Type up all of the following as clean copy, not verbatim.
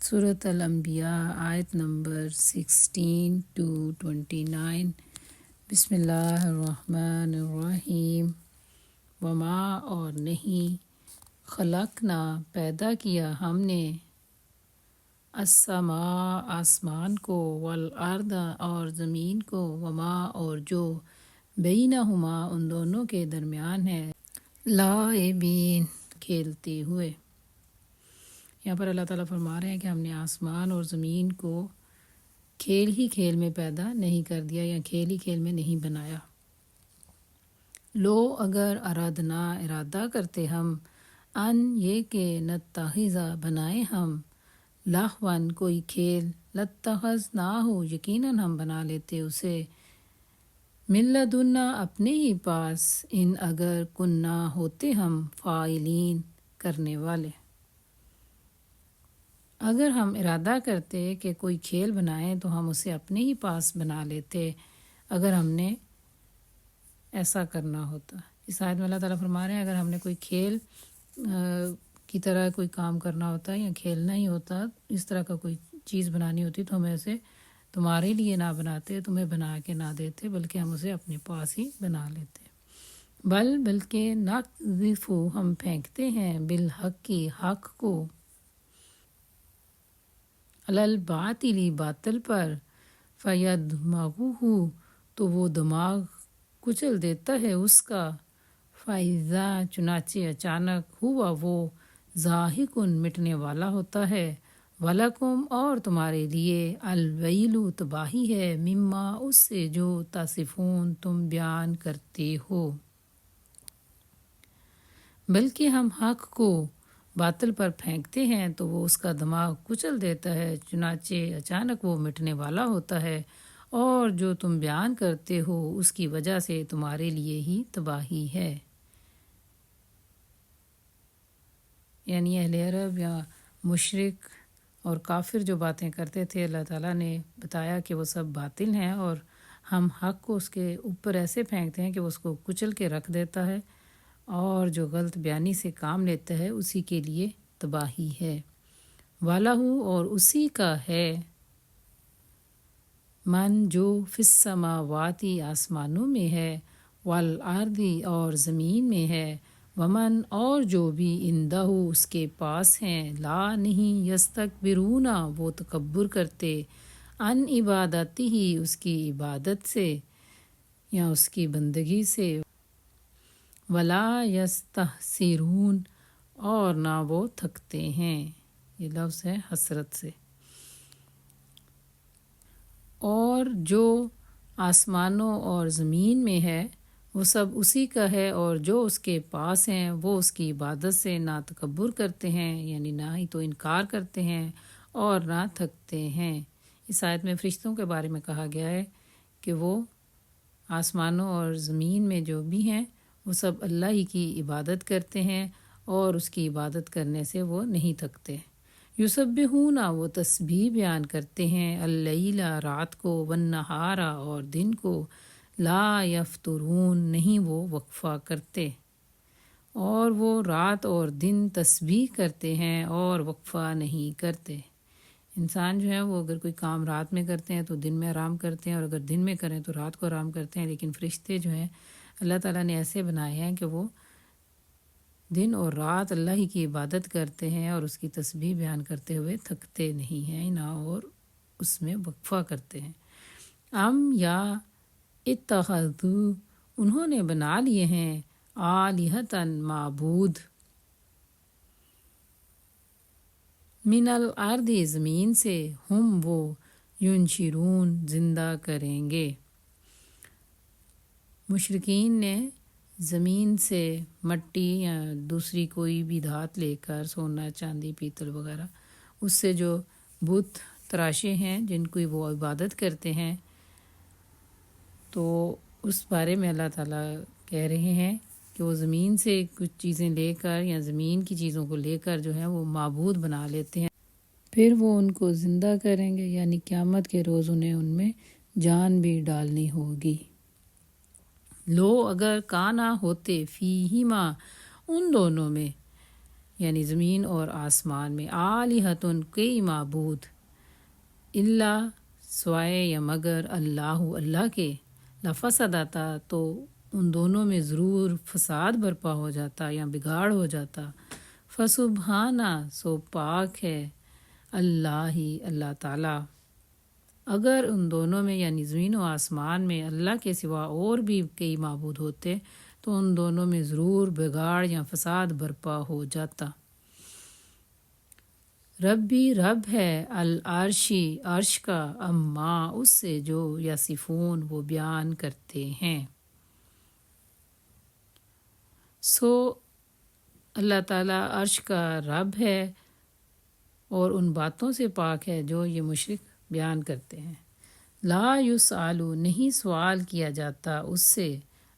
سورۃ الانبیاء آیت نمبر 16 to 29۔ بسم اللہ الرحمن الرحیم۔ وما اور نہیں، خلقنا پیدا کیا ہم نے، السماء آسمان کو، والارض اور زمین کو، وما اور جو، بینہما ان دونوں کے درمیان ہے، لاعبین کھیلتے ہوئے۔ یہاں پر اللہ تعالیٰ فرما رہے ہیں کہ ہم نے آسمان اور زمین کو کھیل ہی کھیل میں پیدا نہیں کر دیا یا کھیل ہی کھیل میں نہیں بنایا۔ لو اگر ارادنا ارادہ کرتے ہم، ان یہ کہ نتخذا بنائے ہم، لہون کوئی کھیل، لاتخذناہ یقیناً ہم بنا لیتے اسے، من لدنا اپنے ہی پاس، ان اگر کننا ہوتے ہم، فاعلین کرنے والے۔ اگر ہم ارادہ کرتے کہ کوئی کھیل بنائیں تو ہم اسے اپنے ہی پاس بنا لیتے اگر ہم نے ایسا کرنا ہوتا۔ اس آیت میں اللہ تعالیٰ فرما رہے ہیں اگر ہم نے کوئی کھیل کی طرح کوئی کام کرنا ہوتا یا کھیلنا ہی ہوتا، اس طرح کا کوئی چیز بنانی ہوتی تو ہم ایسے تمہارے لیے نہ بناتے، تمہیں بنا کے نہ دیتے، بلکہ ہم اسے اپنے پاس ہی بنا لیتے۔ بلکہ نقذف ہم پھینکتے ہیں، بالحق کی حق کو، علی الباطل باطل پر، فیدمغہ تو وہ دماغ کچل دیتا ہے اس کا، فاذا چنانچہ اچانک، ہوا وہ، زاہق مٹنے والا ہوتا ہے، ولکم اور تمہارے لیے، الویل تباہی ہے، مما اس سے جو، تصفون تم بیان کرتے ہو۔ بلکہ ہم حق کو باطل پر پھینکتے ہیں تو وہ اس کا دماغ کچل دیتا ہے، چنانچہ اچانک وہ مٹنے والا ہوتا ہے، اور جو تم بیان کرتے ہو اس کی وجہ سے تمہارے لیے ہی تباہی ہے۔ یعنی اہل عرب یا مشرک اور کافر جو باتیں کرتے تھے، اللہ تعالیٰ نے بتایا کہ وہ سب باطل ہیں، اور ہم حق کو اس کے اوپر ایسے پھینکتے ہیں کہ وہ اس کو کچل کے رکھ دیتا ہے، اور جو غلط بیانی سے کام لیتا ہے اسی کے لیے تباہی ہے۔ وَلَهُ اور اسی کا ہے، من جو، فی السماوات آسمانوں میں ہے، والارض اور زمین میں ہے، ومن اور جو بھی عندہ اس کے پاس ہیں، لا نہیں، یستکبرون وہ تکبر کرتے، ان عبادتی ہی اس کی عبادت سے یا اس کی بندگی سے، ولا یستحسرون اور نہ وہ تھکتے ہیں، یہ لفظ ہے حسرت سے۔ اور جو آسمانوں اور زمین میں ہے وہ سب اسی کا ہے، اور جو اس کے پاس ہیں وہ اس کی عبادت سے نہ تکبر کرتے ہیں، یعنی نہ ہی تو انکار کرتے ہیں اور نہ تھکتے ہیں۔ اس آیت میں فرشتوں کے بارے میں کہا گیا ہے کہ وہ آسمانوں اور زمین میں جو بھی ہیں وہ سب اللہ ہی کی عبادت کرتے ہیں، اور اس کی عبادت کرنے سے وہ نہیں تھکتے۔ یسبحون وہ تسبیح بیان کرتے ہیں، اللیل رات کو، والنہار اور دن کو، لا یفترون نہیں وہ وقفہ کرتے، اور وہ رات اور دن تسبیح کرتے ہیں اور وقفہ نہیں کرتے۔ انسان جو ہے وہ اگر کوئی کام رات میں کرتے ہیں تو دن میں آرام کرتے ہیں، اور اگر دن میں کریں تو رات کو آرام کرتے ہیں، لیکن فرشتے جو ہیں اللہ تعالیٰ نے ایسے بنائے ہیں کہ وہ دن اور رات اللہ ہی کی عبادت کرتے ہیں اور اس کی تسبیح بیان کرتے ہوئے تھکتے نہیں ہیں، نہ اور اس میں وقفہ کرتے ہیں۔ یا اتخذوا انہوں نے بنا لیے ہیں، آلہۃ معبود، من الارض زمین سے، ہم وہ، ینشرون زندہ کریں گے۔ مشرکین نے زمین سے مٹی یا دوسری کوئی بھی دھات لے کر، سونا چاندی پیتل وغیرہ، اس سے جو بت تراشے ہیں جن کی وہ عبادت کرتے ہیں، تو اس بارے میں اللہ تعالیٰ کہہ رہے ہیں کہ وہ زمین سے کچھ چیزیں لے کر یا زمین کی چیزوں کو لے کر جو ہے وہ معبود بنا لیتے ہیں، پھر وہ ان کو زندہ کریں گے، یعنی قیامت کے روز انہیں ان میں جان بھی ڈالنی ہوگی۔ لو اگر کانا ہوتے، فیہما ان دونوں میں، یعنی زمین اور آسمان میں، آلہتن کئی معبود، الا سوائے یا مگر اللہ کے، لفسدتا تو ان دونوں میں ضرور فساد برپا ہو جاتا یا بگاڑ ہو جاتا۔ فسبحانہ سو پاک ہے اللہ تعالیٰ، اگر ان دونوں میں یعنی زمین و آسمان میں اللہ کے سوا اور بھی کئی معبود ہوتے تو ان دونوں میں ضرور بگاڑ یا فساد برپا ہو جاتا۔ ربی رب ہے العرشی عرش کا، اما اس سے جو یصفون وہ بیان کرتے ہیں۔ سو اللہ تعالیٰ عرش کا رب ہے اور ان باتوں سے پاک ہے جو یہ مشرک بیان کرتے ہیں۔ لا یسألو نہیں سوال کیا جاتا اس سے،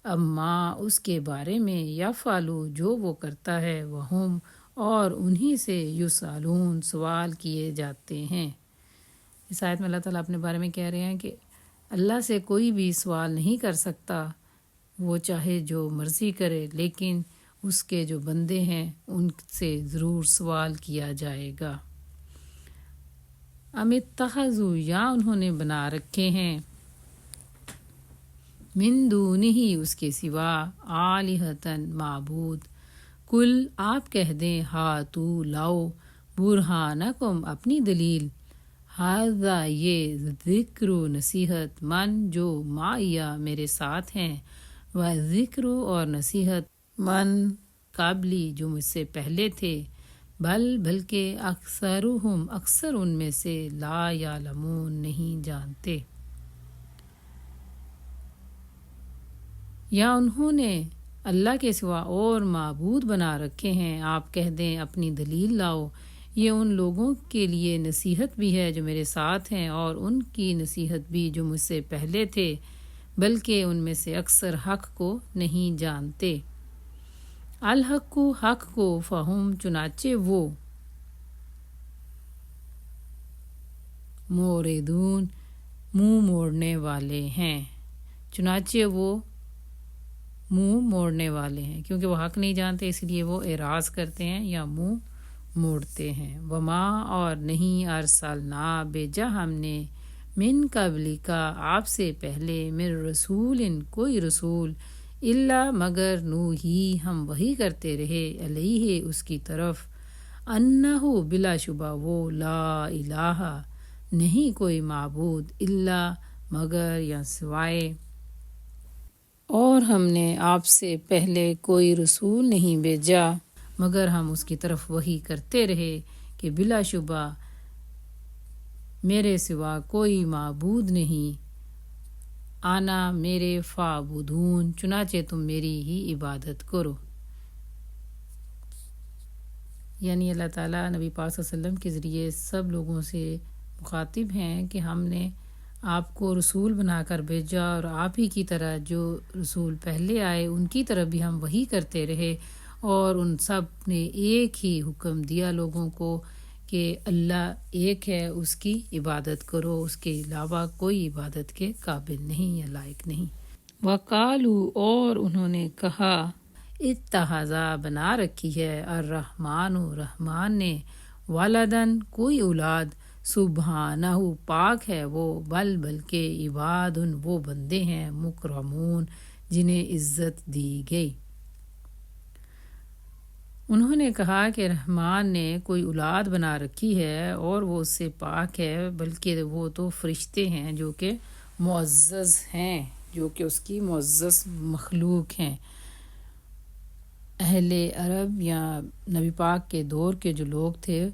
اما اس کے بارے میں، یفعلو جو وہ کرتا ہے، وہم اور انہی سے یسألون سوال کیے جاتے ہیں۔ اس آیت میں اللہ تعالیٰ اپنے بارے میں کہہ رہے ہیں کہ اللہ سے کوئی بھی سوال نہیں کر سکتا، وہ چاہے جو مرضی کرے، لیکن اس کے جو بندے ہیں ان سے ضرور سوال کیا جائے گا۔ ام اتخذوا یا انہوں نے بنا رکھے ہیں، من دونہ اس کے سوا، آلہتن معبود، کل آپ کہہ دیں، ہاتو لاؤ، برہانکم اپنی دلیل، ھذا یہ، ذکر نصیحت، من جو معیا میرے ساتھ ہیں، و ذکر اور نصیحت، من قبلی جو مجھ سے پہلے تھے، بلکہ اکثرہم اکثر ان میں سے لا یعلمون نہیں جانتے۔ یا انہوں نے اللہ کے سوا اور معبود بنا رکھے ہیں، آپ کہہ دیں اپنی دلیل لاؤ، یہ ان لوگوں کے لیے نصیحت بھی ہے جو میرے ساتھ ہیں، اور ان کی نصیحت بھی جو مجھ سے پہلے تھے، بلکہ ان میں سے اکثر حق کو نہیں جانتے۔ الحق کو حق کو، فہم چنانچہ وہ، موردون منہ موڑنے والے ہیں، چنانچہ وہ منہ موڑنے والے ہیں، کیونکہ وہ حق نہیں جانتے اس لیے وہ اعراض کرتے ہیں یا منہ موڑتے ہیں۔ وما اور نہیں، ارسلنا بھیجا ہم نے، من قبل کا آپ سے پہلے، من رسول کوئی رسول، الا مگر نوحی ہم وحی کرتے رہے، علیہ اس کی طرف، انہ بلا شبہ وہ، لا الہ نہیں کوئی معبود، الا مگر یا سوائے، اور ہم نے آپ سے پہلے کوئی رسول نہیں بھیجا مگر ہم اس کی طرف وحی کرتے رہے کہ بلا شبہ میرے سوا کوئی معبود نہیں، آنا میرے، فاعبدون چنانچہ تم میری ہی عبادت کرو۔ یعنی اللہ تعالیٰ نبی پاک صلی اللہ علیہ وسلم کے ذریعے سب لوگوں سے مخاطب ہیں کہ ہم نے آپ کو رسول بنا کر بھیجا، اور آپ ہی کی طرح جو رسول پہلے آئے ان کی طرف بھی ہم وحی کرتے رہے، اور ان سب نے ایک ہی حکم دیا لوگوں کو کہ اللہ ایک ہے، اس کی عبادت کرو، اس کے علاوہ کوئی عبادت کے قابل نہیں یا لائق نہیں۔ وقالو اور انہوں نے کہا، اتخذا بنا رکھی ہے، الرحمن رحمان نے، ولدن کوئی اولاد، سبحانہ پاک ہے وہ، بلکہ عباد وہ بندے ہیں، مکرمون جنہیں عزت دی گئی۔ انہوں نے کہا کہ رحمان نے کوئی اولاد بنا رکھی ہے اور وہ اس سے پاک ہے، بلکہ وہ تو فرشتے ہیں جو کہ معزز ہیں، جو کہ اس کی معزز مخلوق ہیں۔ اہل عرب یا نبی پاک کے دور کے جو لوگ تھے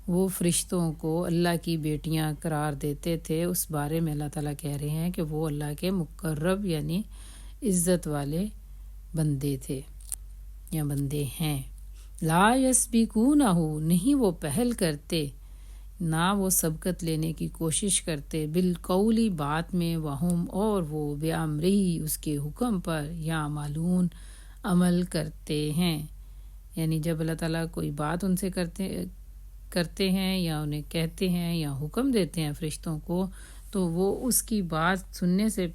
وہ فرشتوں کو اللہ کی بیٹیاں قرار دیتے تھے، اس بارے میں اللہ تعالیٰ کہہ رہے ہیں کہ وہ اللہ کے مقرب یعنی عزت والے بندے تھے یا بندے ہیں۔ لا یسبقونہ نہیں وہ پہل کرتے، نہ وہ سبقت لینے کی کوشش کرتے، بالقولی بات میں، وہم اور وہ، بامرہی اس کے حکم پر، یعملون عمل کرتے ہیں۔ یعنی جب اللہ تعالیٰ کوئی بات ان سے کرتے ہیں یا انہیں کہتے ہیں یا حکم دیتے ہیں فرشتوں کو، تو وہ اس کی بات سننے سے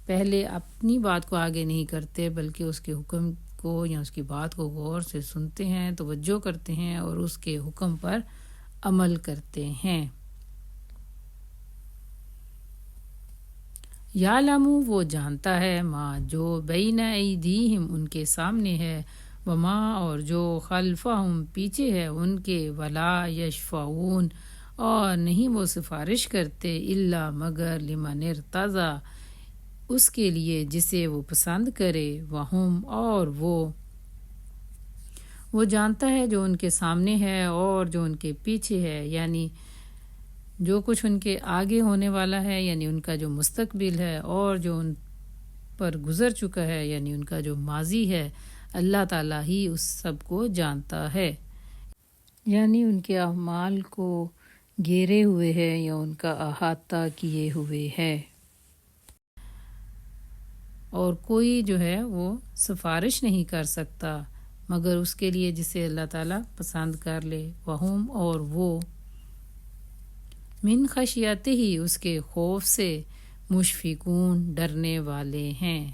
پہلے اپنی بات کو آگے نہیں کرتے، بلکہ اس کے حکم کو یا اس کی بات کو غور سے سنتے ہیں، توجہ کرتے ہیں اور اس کے حکم پر عمل کرتے ہیں۔ یعلم وہ جانتا ہے، ما جو بین ایدیہم ان کے سامنے ہے، وما اور جو خلفہم پیچھے ہے ان کے، ولا یشفعون اور نہیں وہ سفارش کرتے، الا مگر لمن ارتضی اس کے لیے جسے وہ پسند کرے، وہم اور وہ جانتا ہے جو ان کے سامنے ہے اور جو ان کے پیچھے ہے، یعنی جو کچھ ان کے آگے ہونے والا ہے، یعنی ان کا جو مستقبل ہے، اور جو ان پر گزر چکا ہے، یعنی ان کا جو ماضی ہے، اللہ تعالیٰ ہی اس سب کو جانتا ہے، یعنی ان کے اعمال کو گھیرے ہوئے ہے یا ان کا احاطہ کیے ہوئے ہے، اور کوئی جو ہے وہ سفارش نہیں کر سکتا مگر اس کے لیے جسے اللہ تعالیٰ پسند کر لے، وہم اور وہ من خشیتہ ہی اس کے خوف سے، مشفقون ڈرنے والے ہیں،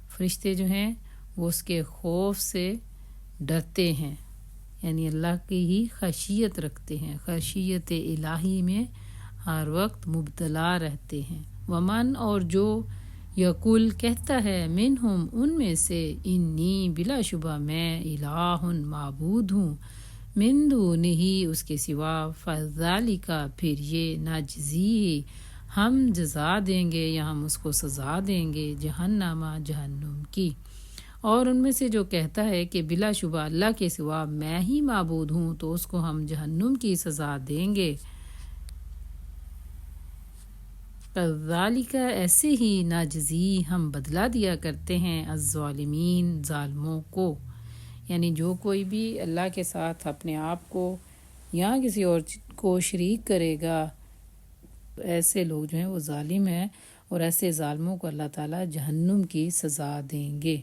فرشتے جو ہیں وہ اس کے خوف سے ڈرتے ہیں، یعنی اللہ کی ہی خشیت رکھتے ہیں، خشیت الہی میں ہر وقت مبتلا رہتے ہیں۔ ومن اور جو یقول کہتا ہے، منہم ان میں سے، انی بلا شبہ میں، الہ معبود ہوں، من دونہ اس کے سوا، فذالک پھر یہ، نجزی ہم جزا دیں گے یا ہم اس کو سزا دیں گے، جہنم جہنم کی۔ اور ان میں سے جو کہتا ہے کہ بلا شبہ اللہ کے سوا میں ہی معبود ہوں، تو اس کو ہم جہنم کی سزا دیں گے۔ کذالک ایسے ہی، نجزی ہم بدلہ دیا کرتے ہیں، الظالمین ظالموں کو، یعنی جو کوئی بھی اللہ کے ساتھ اپنے آپ کو یا کسی اور کو شریک کرے گا، ایسے لوگ جو ہیں وہ ظالم ہیں، اور ایسے ظالموں کو اللہ تعالیٰ جہنم کی سزا دیں گے۔